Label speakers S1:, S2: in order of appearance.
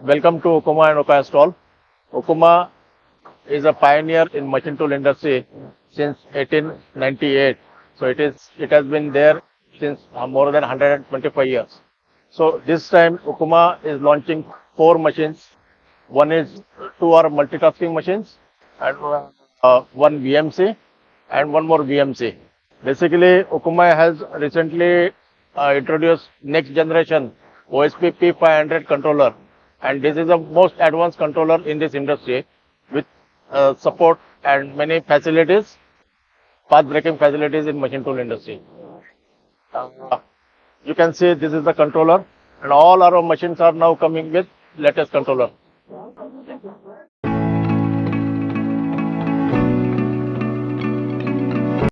S1: Welcome to Okuma and Okaya stall. Okuma is a pioneer in machine tool industry since 1898. So it has been there since more than 125 years. So this time Okuma is launching 4 machines. Two are multitasking machines and one VMC and one more VMC. Basically, Okuma has recently introduced next generation OSP P500 controller, and this is the most advanced controller in this industry with support and many facilities, path breaking facilities in machine tool industry. Uh, you can see this is the controller, and all our machines are now coming with latest controller.